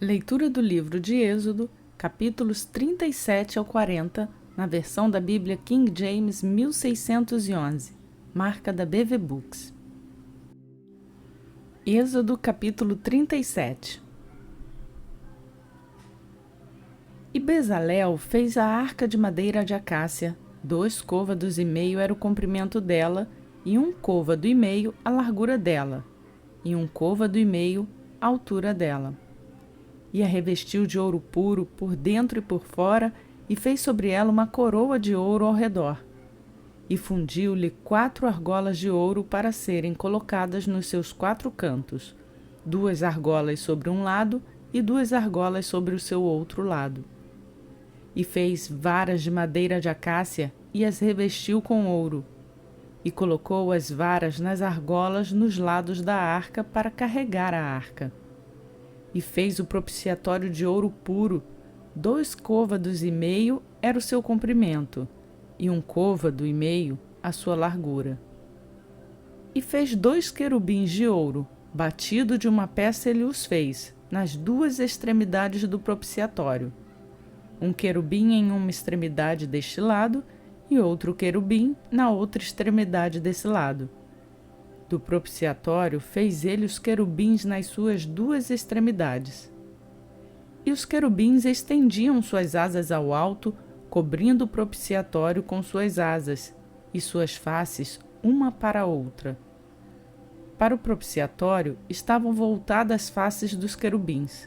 Leitura do livro de Êxodo, capítulos 37 ao 40, na versão da Bíblia King James 1611, marca da BV Books. Êxodo, capítulo 37. E Bezalel fez a arca de madeira de acácia, 2 côvados e meio era o comprimento dela, e 1 côvado e meio a largura dela, e 1 côvado e meio a altura dela. E a revestiu de ouro puro por dentro e por fora, e fez sobre ela uma coroa de ouro ao redor. E fundiu-lhe 4 argolas de ouro para serem colocadas nos seus 4 cantos, 2 argolas sobre um lado e 2 argolas sobre o seu outro lado. E fez varas de madeira de acácia e as revestiu com ouro. E colocou as varas nas argolas nos lados da arca para carregar a arca. E fez o propiciatório de ouro puro, 2 côvados e meio era o seu comprimento, e 1 côvado e meio a sua largura. E fez 2 querubins de ouro, batido de uma peça ele os fez, nas 2 extremidades do propiciatório. 1 querubim em uma extremidade deste lado, e outro querubim na outra extremidade desse lado. Do propiciatório fez ele os querubins nas suas 2 extremidades. E os querubins estendiam suas asas ao alto, cobrindo o propiciatório com suas asas, e suas faces uma para a outra. Para o propiciatório estavam voltadas as faces dos querubins.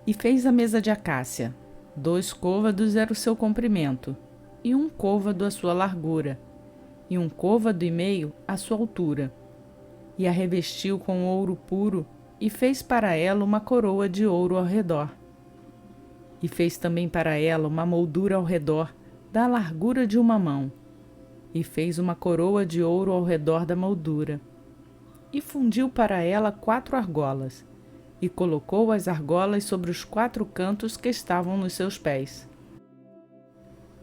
E fez a mesa de acácia. 2 côvados era o seu comprimento, e 1 côvado a sua largura, e 1 côvado e meio a sua altura. E a revestiu com ouro puro, e fez para ela uma coroa de ouro ao redor. E fez também para ela uma moldura ao redor, da largura de uma mão. E fez uma coroa de ouro ao redor da moldura. E fundiu para ela 4 argolas, e colocou as argolas sobre os 4 cantos que estavam nos seus pés.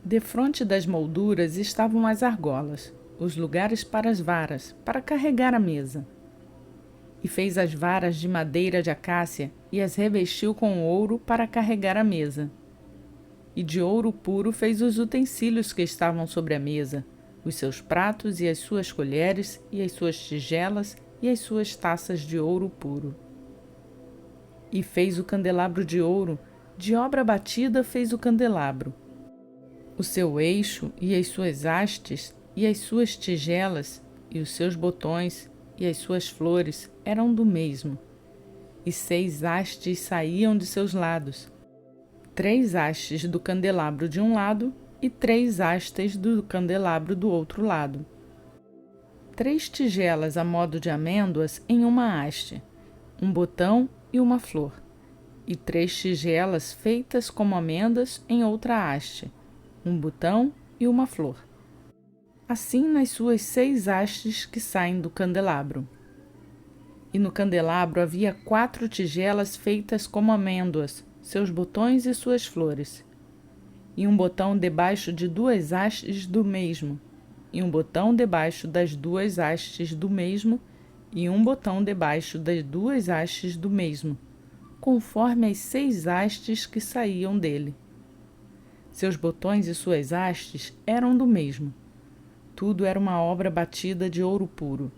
Defronte das molduras estavam as argolas, os lugares para as varas, para carregar a mesa. E fez as varas de madeira de acácia e as revestiu com ouro para carregar a mesa. E de ouro puro fez os utensílios que estavam sobre a mesa, os seus pratos e as suas colheres e as suas tigelas e as suas taças de ouro puro. E fez o candelabro de ouro, de obra batida fez o candelabro. O seu eixo e as suas hastes e as suas tigelas e os seus botões e as suas flores eram do mesmo. E 6 hastes saíam de seus lados, 3 hastes do candelabro de um lado e 3 hastes do candelabro do outro lado. 3 tigelas a modo de amêndoas em uma haste, 1 botão e uma flor, e 3 tigelas feitas como amêndoas em outra haste, 1 botão e uma flor. Assim nas suas 6 hastes que saem do candelabro. E no candelabro havia 4 tigelas feitas como amêndoas, seus botões e suas flores. E 1 botão debaixo de 2 hastes do mesmo, e 1 botão debaixo das 2 hastes do mesmo, e 1 botão debaixo das 2 hastes do mesmo, conforme as 6 hastes que saíam dele. Seus botões e suas hastes eram do mesmo. Tudo era uma obra batida de ouro puro.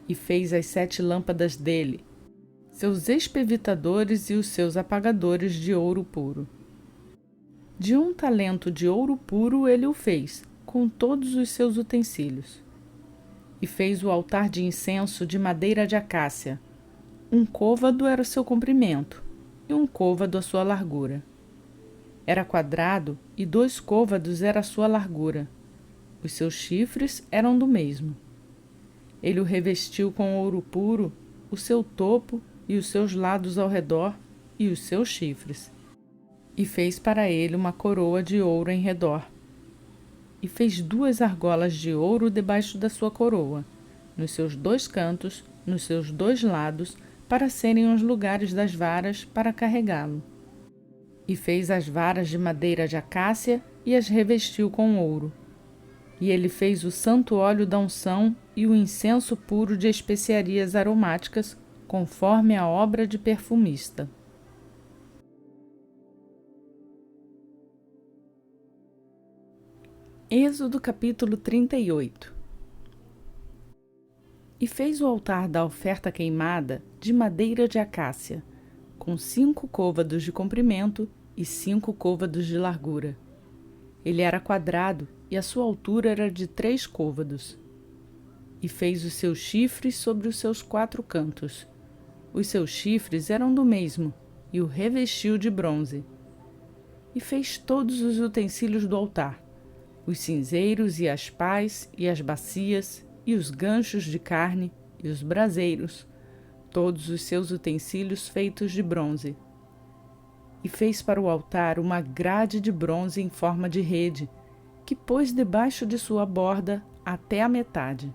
E fez as 7 lâmpadas dele, seus espevitadores e os seus apagadores de ouro puro. De 1 talento de ouro puro ele o fez, com todos os seus utensílios. E fez o altar de incenso de madeira de acácia. 1 côvado era o seu comprimento, e 1 côvado a sua largura. Era quadrado, e 2 côvados era a sua largura. Os seus chifres eram do mesmo. Ele o revestiu com ouro puro, o seu topo e os seus lados ao redor, e os seus chifres. E fez para ele uma coroa de ouro em redor. E fez 2 argolas de ouro debaixo da sua coroa, nos seus 2 cantos, nos seus 2 lados, para serem os lugares das varas para carregá-lo. E fez as varas de madeira de acácia e as revestiu com ouro. E ele fez o santo óleo da unção e o incenso puro de especiarias aromáticas conforme a obra de perfumista. Êxodo capítulo 38. E fez o altar da oferta queimada de madeira de acácia, com 5 côvados de comprimento e 5 côvados de largura. Ele era quadrado e a sua altura era de 3 côvados. E fez os seus chifres sobre os seus 4 cantos. Os seus chifres eram do mesmo, e o revestiu de bronze. E fez todos os utensílios do altar, os cinzeiros e as pás e as bacias e os ganchos de carne e os braseiros, todos os seus utensílios feitos de bronze. E fez para o altar uma grade de bronze em forma de rede, que pôs debaixo de sua borda até a metade.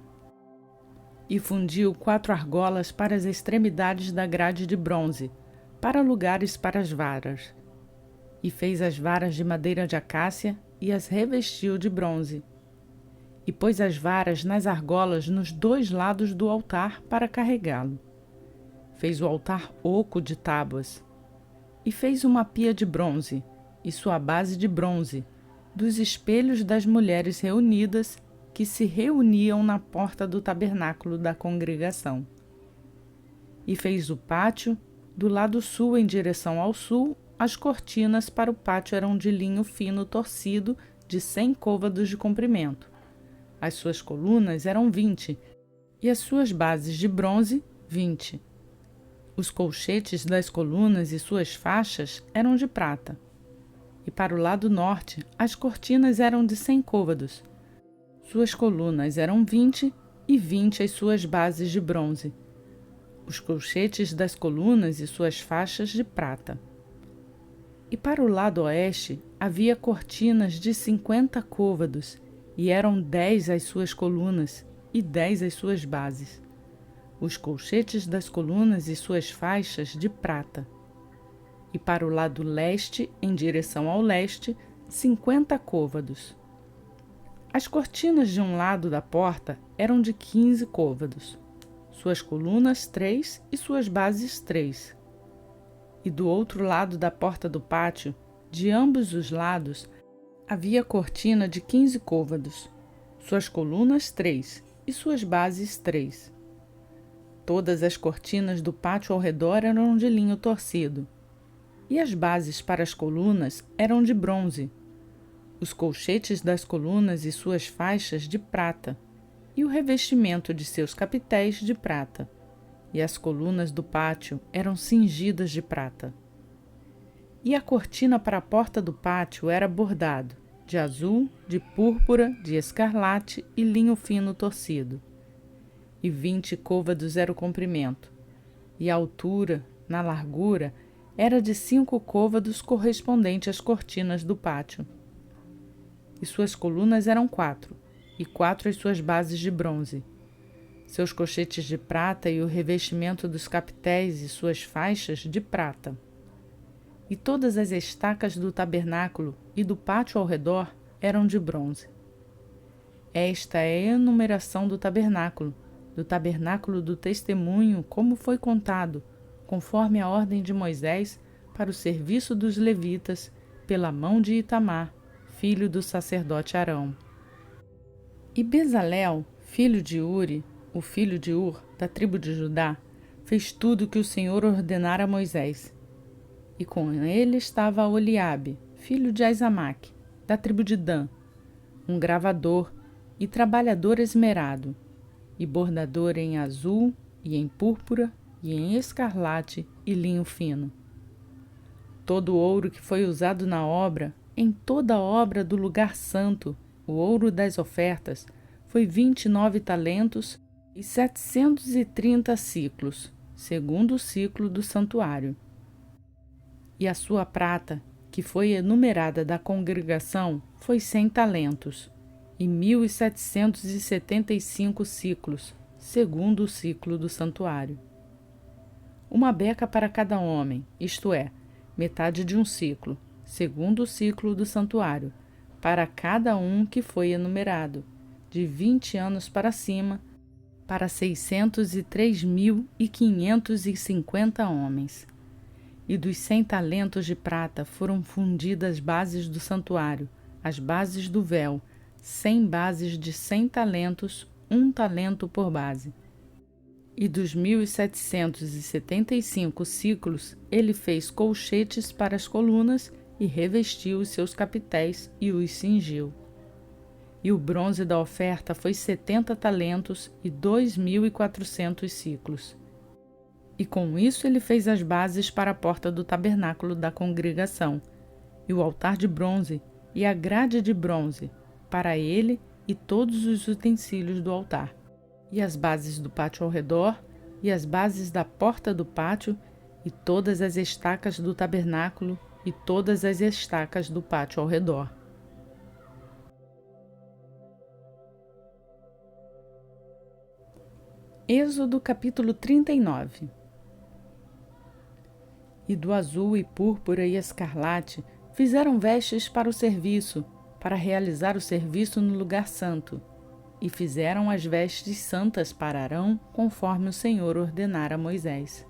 E fundiu 4 argolas para as extremidades da grade de bronze, para lugares para as varas. E fez as varas de madeira de acácia e as revestiu de bronze. E pôs as varas nas argolas nos 2 lados do altar para carregá-lo. Fez o altar oco de tábuas. E fez uma pia de bronze, e sua base de bronze, dos espelhos das mulheres reunidas que se reuniam na porta do tabernáculo da congregação. E fez o pátio, do lado sul em direção ao sul, as cortinas para o pátio eram de linho fino torcido de 100 côvados de comprimento. As suas colunas eram 20, e as suas bases de bronze, 20. Os colchetes das colunas e suas faixas eram de prata. E para o lado norte, as cortinas eram de 100 côvados. Suas colunas eram 20 e 20 as suas bases de bronze. Os colchetes das colunas e suas faixas de prata. E para o lado oeste havia cortinas de 50 côvados, e eram 10 as suas colunas e 10 as suas bases. Os colchetes das colunas e suas faixas de prata. E para o lado leste, em direção ao leste, 50 côvados. As cortinas de um lado da porta eram de 15 côvados, suas colunas 3 e suas bases 3. E do outro lado da porta do pátio, de ambos os lados, havia cortina de 15 côvados, suas colunas 3 e suas bases 3. Todas as cortinas do pátio ao redor eram de linho torcido, e as bases para as colunas eram de bronze, os colchetes das colunas e suas faixas de prata, e o revestimento de seus capitéis de prata, e as colunas do pátio eram cingidas de prata. E a cortina para a porta do pátio era bordado, de azul, de púrpura, de escarlate e linho fino torcido. E 20 côvados era o comprimento, e a altura, na largura, era de 5 côvados correspondente às cortinas do pátio. E suas colunas eram 4, e 4 as suas bases de bronze. Seus colchetes de prata e o revestimento dos capitéis e suas faixas de prata. E todas as estacas do tabernáculo e do pátio ao redor eram de bronze. Esta é a enumeração do tabernáculo do testemunho, como foi contado, conforme a ordem de Moisés, para o serviço dos levitas, pela mão de Itamar, filho do sacerdote Arão. E Bezalel, filho de Uri, o filho de Ur, da tribo de Judá, fez tudo o que o Senhor ordenara a Moisés. E com ele estava Oliabe, filho de Aizamaque, da tribo de Dan, um gravador e trabalhador esmerado, e bordador em azul, e em púrpura, e em escarlate e linho fino. Todo o ouro que foi usado na obra, em toda a obra do lugar santo, o ouro das ofertas, foi 29 talentos e 730 siclos, segundo o ciclo do santuário. E a sua prata, que foi enumerada da congregação, foi 100 talentos, e 1.775 siclos, segundo o ciclo do santuário. Uma beca para cada homem, isto é, metade de um ciclo, segundo o ciclo do santuário, para cada um que foi enumerado, de 20 anos para cima, para 603.550 homens. E dos 100 talentos de prata foram fundidas as bases do santuário, as bases do véu, 100 bases de 100 talentos, 1 talento por base. E dos 1.775 ciclos, ele fez colchetes para as colunas e revestiu os seus capitéis e os cingiu. E o bronze da oferta foi 70 talentos e 2.400 ciclos. E com isso ele fez as bases para a porta do tabernáculo da congregação, e o altar de bronze, e a grade de bronze, para ele e todos os utensílios do altar, e as bases do pátio ao redor, e as bases da porta do pátio, e todas as estacas do tabernáculo, e todas as estacas do pátio ao redor. Êxodo capítulo 39. E do azul e púrpura e escarlate fizeram vestes para o serviço, para realizar o serviço no lugar santo, e fizeram as vestes santas para Arão, conforme o Senhor ordenara a Moisés.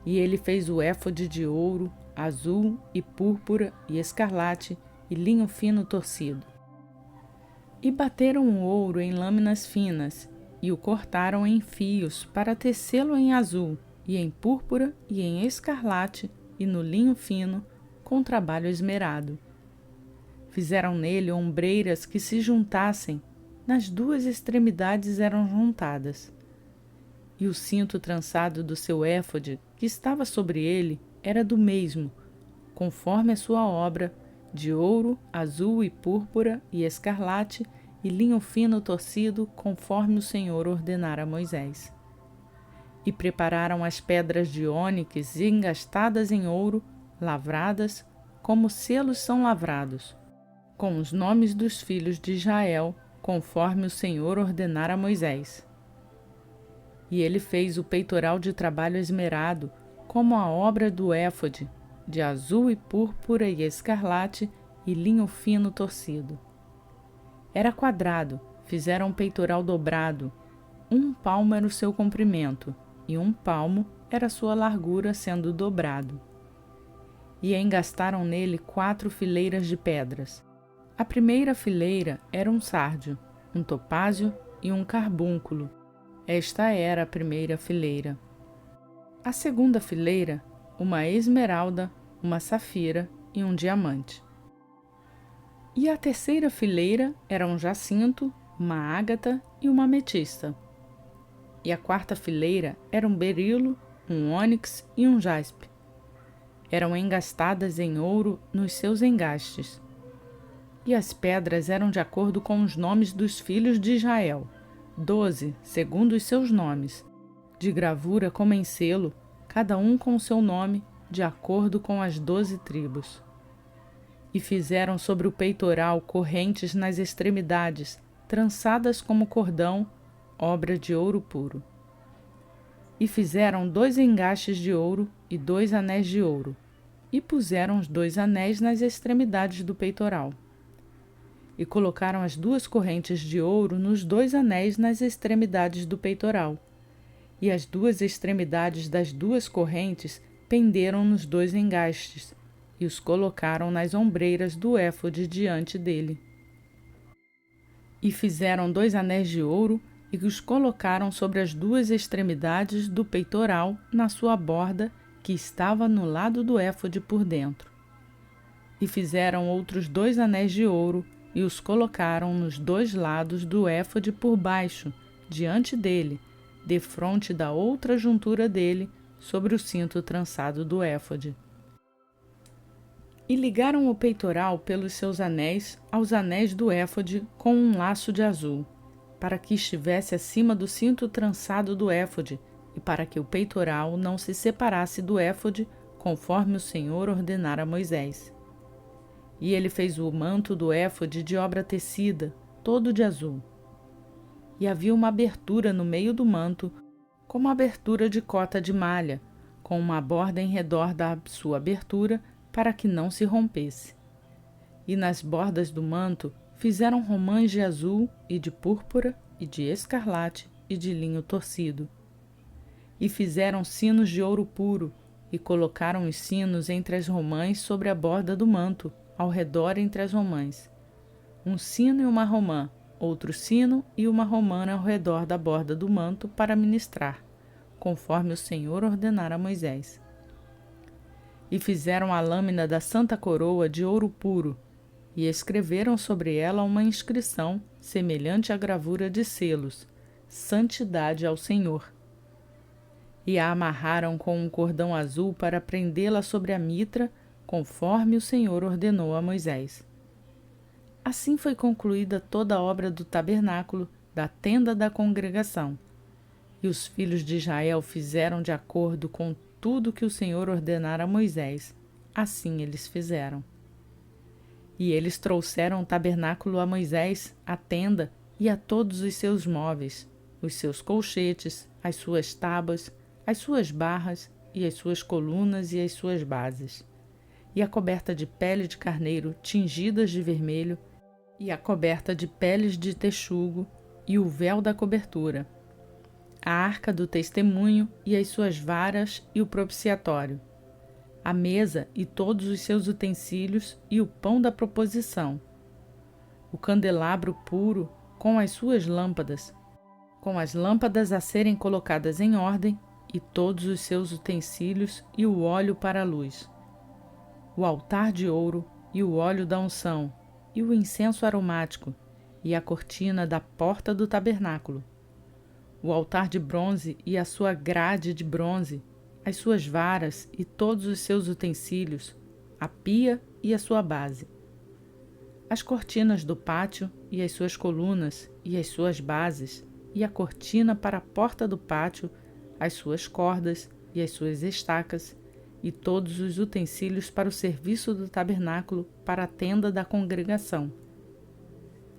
E ele fez o éfode de ouro, azul e púrpura e escarlate e linho fino torcido. E bateram o ouro em lâminas finas, e o cortaram em fios para tecê-lo em azul, e em púrpura, e em escarlate, e no linho fino, com trabalho esmerado. Fizeram nele ombreiras que se juntassem, nas duas extremidades eram juntadas. E o cinto trançado do seu éfode, que estava sobre ele, era do mesmo, conforme a sua obra, de ouro, azul e púrpura e escarlate, e linho fino torcido, conforme o Senhor ordenara a Moisés. E prepararam as pedras de ônix engastadas em ouro, lavradas, como selos são lavrados, com os nomes dos filhos de Israel, conforme o Senhor ordenara a Moisés. E ele fez o peitoral de trabalho esmerado, como a obra do éfode, de azul e púrpura e escarlate e linho fino torcido. Era quadrado, fizeram um peitoral dobrado, 1 palmo era o seu comprimento, e 1 palmo era a sua largura, sendo dobrado. E engastaram nele 4 fileiras de pedras. A primeira fileira era um sárdio, um topázio e um carbúnculo. Esta era a primeira fileira. A segunda fileira, uma esmeralda, uma safira e um diamante. E a terceira fileira era um jacinto, uma ágata e uma ametista. E a quarta fileira era um berilo, um ônix e um jaspe. Eram engastadas em ouro nos seus engastes. E as pedras eram de acordo com os nomes dos filhos de Israel, 12, segundo os seus nomes, de gravura como em selo, cada um com o seu nome, de acordo com as 12 tribos. E fizeram sobre o peitoral correntes nas extremidades, trançadas como cordão, obra de ouro puro. E fizeram 2 engastes de ouro e 2 anéis de ouro, e puseram os 2 anéis nas extremidades do peitoral. E colocaram as 2 correntes de ouro nos 2 anéis nas extremidades do peitoral, e as 2 extremidades das 2 correntes penderam nos 2 engastes, e os colocaram nas ombreiras do éfode diante dele. E fizeram 2 anéis de ouro e os colocaram sobre as 2 extremidades do peitoral na sua borda, que estava no lado do éfode por dentro. E fizeram outros 2 anéis de ouro e os colocaram nos 2 lados do éfode por baixo, diante dele, defronte da outra juntura dele, sobre o cinto trançado do éfode. E ligaram o peitoral pelos seus anéis aos anéis do éfode com um laço de azul, para que estivesse acima do cinto trançado do éfode, e para que o peitoral não se separasse do éfode, conforme o Senhor ordenara a Moisés. E ele fez o manto do éfode de obra tecida, todo de azul. E havia uma abertura no meio do manto, como a abertura de cota de malha, com uma borda em redor da sua abertura, para que não se rompesse. E nas bordas do manto fizeram romãs de azul e de púrpura e de escarlate e de linho torcido. E fizeram sinos de ouro puro, e colocaram os sinos entre as romãs sobre a borda do manto, ao redor entre as romãs. Um sino e uma romã, outro sino e uma romã ao redor da borda do manto para ministrar, conforme o Senhor ordenara a Moisés. E fizeram a lâmina da santa coroa de ouro puro, e escreveram sobre ela uma inscrição semelhante à gravura de selos, Santidade ao Senhor. E a amarraram com um cordão azul para prendê-la sobre a mitra, conforme o Senhor ordenou a Moisés. Assim foi concluída toda a obra do tabernáculo, da tenda da congregação. E os filhos de Israel fizeram de acordo com tudo que o Senhor ordenara a Moisés. Assim eles fizeram. E eles trouxeram o tabernáculo a Moisés, a tenda e a todos os seus móveis, os seus colchetes, as suas tábuas, as suas barras e as suas colunas e as suas bases, e a coberta de pele de carneiro tingidas de vermelho, e a coberta de peles de texugo, e o véu da cobertura, a arca do testemunho e as suas varas e o propiciatório, a mesa e todos os seus utensílios e o pão da proposição, o candelabro puro com as suas lâmpadas, com as lâmpadas a serem colocadas em ordem, e todos os seus utensílios e o óleo para a luz, o altar de ouro e o óleo da unção, e o incenso aromático, e a cortina da porta do tabernáculo, o altar de bronze e a sua grade de bronze, as suas varas e todos os seus utensílios, a pia e a sua base, as cortinas do pátio e as suas colunas e as suas bases, e a cortina para a porta do pátio, as suas cordas e as suas estacas, e todos os utensílios para o serviço do tabernáculo, para a tenda da congregação.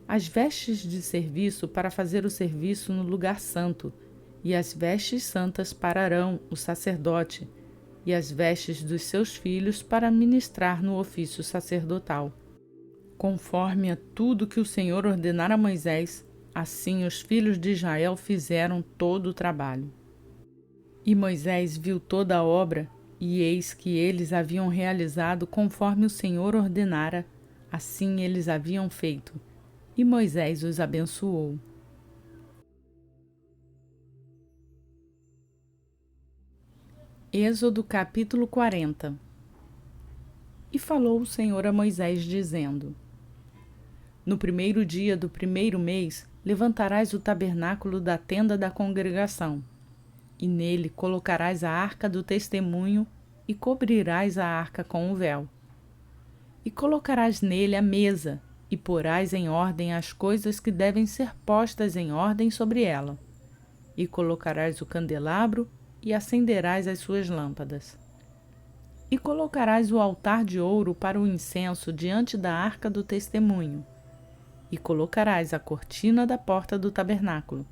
As vestes de serviço para fazer o serviço no lugar santo, e as vestes santas para Arão, o sacerdote, e as vestes dos seus filhos para ministrar no ofício sacerdotal. Conforme a tudo que o Senhor ordenara a Moisés, assim os filhos de Israel fizeram todo o trabalho. E Moisés viu toda a obra, e eis que eles haviam realizado conforme o Senhor ordenara, assim eles haviam feito. E Moisés os abençoou. Êxodo capítulo 40. E falou o Senhor a Moisés, dizendo: No primeiro dia do primeiro mês levantarás o tabernáculo da tenda da congregação, e nele colocarás a arca do testemunho, e cobrirás a arca com o véu. E colocarás nele a mesa, e porás em ordem as coisas que devem ser postas em ordem sobre ela. E colocarás o candelabro, e acenderás as suas lâmpadas. E colocarás o altar de ouro para o incenso diante da arca do testemunho. E colocarás a cortina da porta do tabernáculo.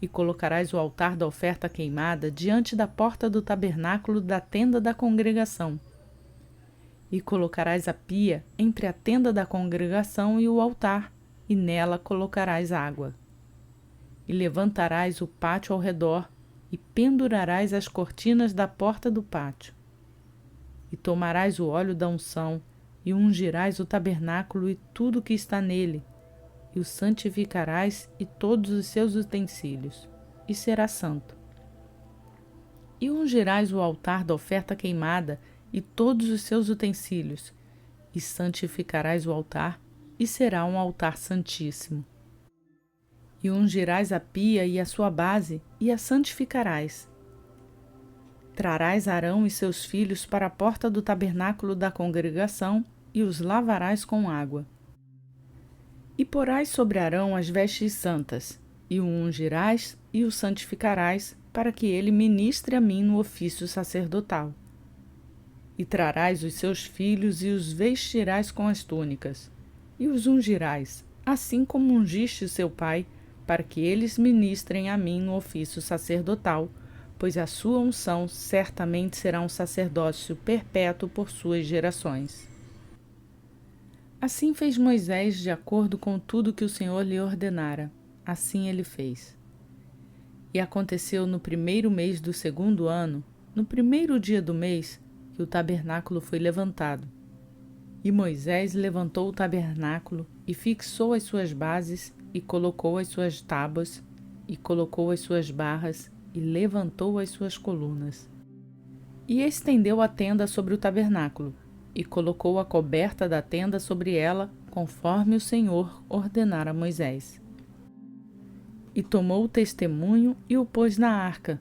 E colocarás o altar da oferta queimada diante da porta do tabernáculo da tenda da congregação. E colocarás a pia entre a tenda da congregação e o altar, e nela colocarás água. E levantarás o pátio ao redor, e pendurarás as cortinas da porta do pátio. E tomarás o óleo da unção, e ungirás o tabernáculo e tudo que está nele, e o santificarás e todos os seus utensílios, e será santo. E ungirás o altar da oferta queimada e todos os seus utensílios, e santificarás o altar, e será um altar santíssimo. E ungirás a pia e a sua base, e a santificarás. Trarás Arão e seus filhos para a porta do tabernáculo da congregação, e os lavarás com água. E porás sobre Arão as vestes santas, e o ungirás e o santificarás, para que ele ministre a mim no ofício sacerdotal. E trarás os seus filhos e os vestirás com as túnicas, e os ungirás, assim como ungiste o seu pai, para que eles ministrem a mim no ofício sacerdotal, pois a sua unção certamente será um sacerdócio perpétuo por suas gerações. Assim fez Moisés de acordo com tudo que o Senhor lhe ordenara. Assim ele fez. E aconteceu no 1º mês do 2º ano, no 1º dia do mês, que o tabernáculo foi levantado. E Moisés levantou o tabernáculo e fixou as suas bases e colocou as suas tábuas e colocou as suas barras e levantou as suas colunas. E estendeu a tenda sobre o tabernáculo e colocou a coberta da tenda sobre ela, conforme o Senhor ordenara a Moisés. E tomou o testemunho e o pôs na arca,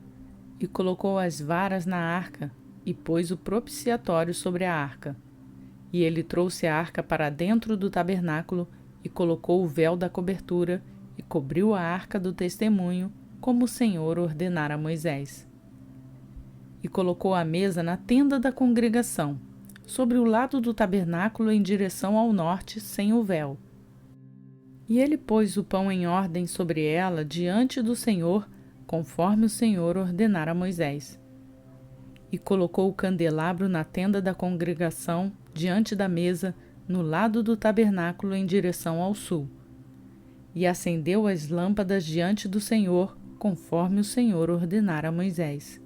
e colocou as varas na arca, e pôs o propiciatório sobre a arca. E ele trouxe a arca para dentro do tabernáculo, e colocou o véu da cobertura, e cobriu a arca do testemunho, como o Senhor ordenara a Moisés. E colocou a mesa na tenda da congregação, sobre o lado do tabernáculo em direção ao norte, sem o véu. E ele pôs o pão em ordem sobre ela diante do Senhor, conforme o Senhor ordenara a Moisés. E colocou o candelabro na tenda da congregação, diante da mesa, no lado do tabernáculo em direção ao sul. E acendeu as lâmpadas diante do Senhor, conforme o Senhor ordenara a Moisés.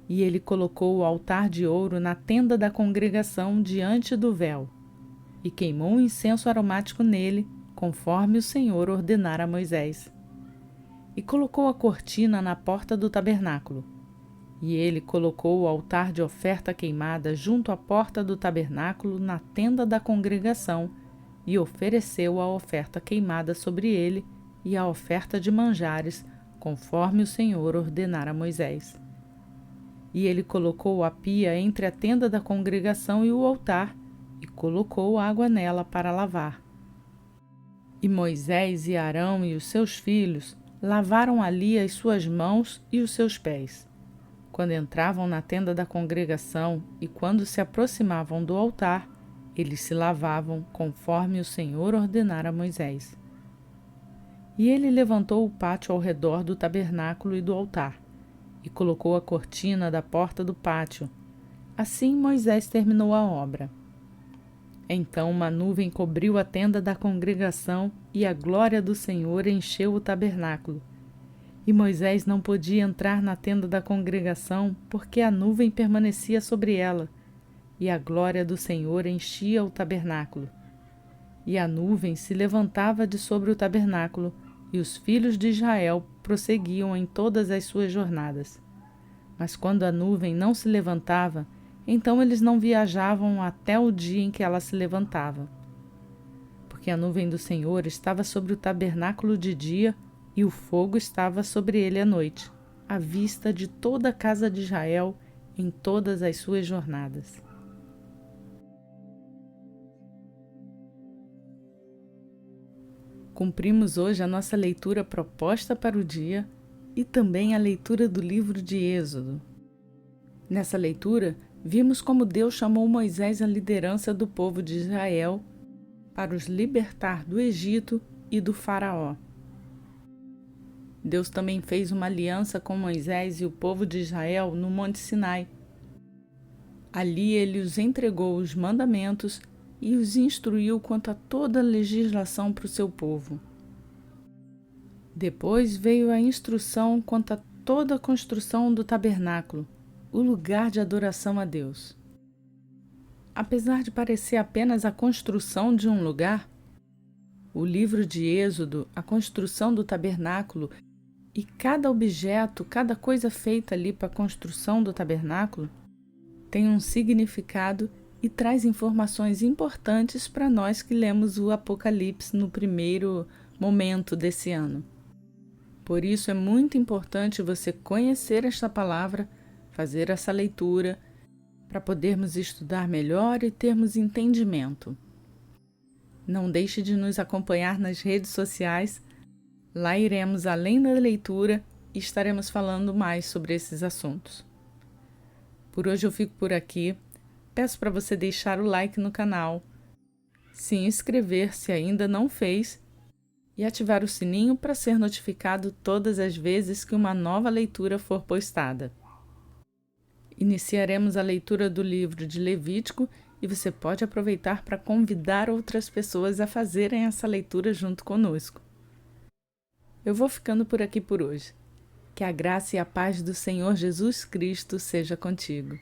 E ele colocou o altar de ouro na tenda da congregação diante do véu, e queimou um incenso aromático nele, conforme o Senhor ordenara a Moisés. E colocou a cortina na porta do tabernáculo. E ele colocou o altar de oferta queimada junto à porta do tabernáculo na tenda da congregação, e ofereceu a oferta queimada sobre ele e a oferta de manjares, conforme o Senhor ordenara a Moisés. E ele colocou a pia entre a tenda da congregação e o altar, e colocou água nela para lavar. E Moisés e Arão e os seus filhos lavaram ali as suas mãos e os seus pés, quando entravam na tenda da congregação e quando se aproximavam do altar, eles se lavavam conforme o Senhor ordenara a Moisés. E ele levantou o pátio ao redor do tabernáculo e do altar, e colocou a cortina da porta do pátio. Assim Moisés terminou a obra. Então uma nuvem cobriu a tenda da congregação e a glória do Senhor encheu o tabernáculo. E Moisés não podia entrar na tenda da congregação porque a nuvem permanecia sobre ela, e a glória do Senhor enchia o tabernáculo. E a nuvem se levantava de sobre o tabernáculo, e os filhos de Israel prosseguiam em todas as suas jornadas. Mas quando a nuvem não se levantava, então eles não viajavam até o dia em que ela se levantava. Porque a nuvem do Senhor estava sobre o tabernáculo de dia e o fogo estava sobre ele à noite, à vista de toda a casa de Israel em todas as suas jornadas. Cumprimos hoje a nossa leitura proposta para o dia e também a leitura do livro de Êxodo. Nessa leitura, vimos como Deus chamou Moisés à liderança do povo de Israel para os libertar do Egito e do Faraó. Deus também fez uma aliança com Moisés e o povo de Israel no Monte Sinai. Ali ele os entregou os mandamentos e os instruiu quanto a toda a legislação para o seu povo. Depois veio a instrução quanto a toda a construção do tabernáculo, o lugar de adoração a Deus. Apesar de parecer apenas a construção de um lugar, o livro de Êxodo, a construção do tabernáculo e cada objeto, cada coisa feita ali para a construção do tabernáculo, tem um significado e traz informações importantes para nós que lemos o Apocalipse no primeiro momento desse ano. Por isso é muito importante você conhecer esta palavra, fazer essa leitura, para podermos estudar melhor e termos entendimento. Não deixe de nos acompanhar nas redes sociais. Lá iremos além da leitura e estaremos falando mais sobre esses assuntos. Por hoje eu fico por aqui. Peço para você deixar o like no canal, se inscrever se ainda não fez e ativar o sininho para ser notificado todas as vezes que uma nova leitura for postada. Iniciaremos a leitura do livro de Levítico e você pode aproveitar para convidar outras pessoas a fazerem essa leitura junto conosco. Eu vou ficando por aqui por hoje. Que a graça e a paz do Senhor Jesus Cristo seja contigo.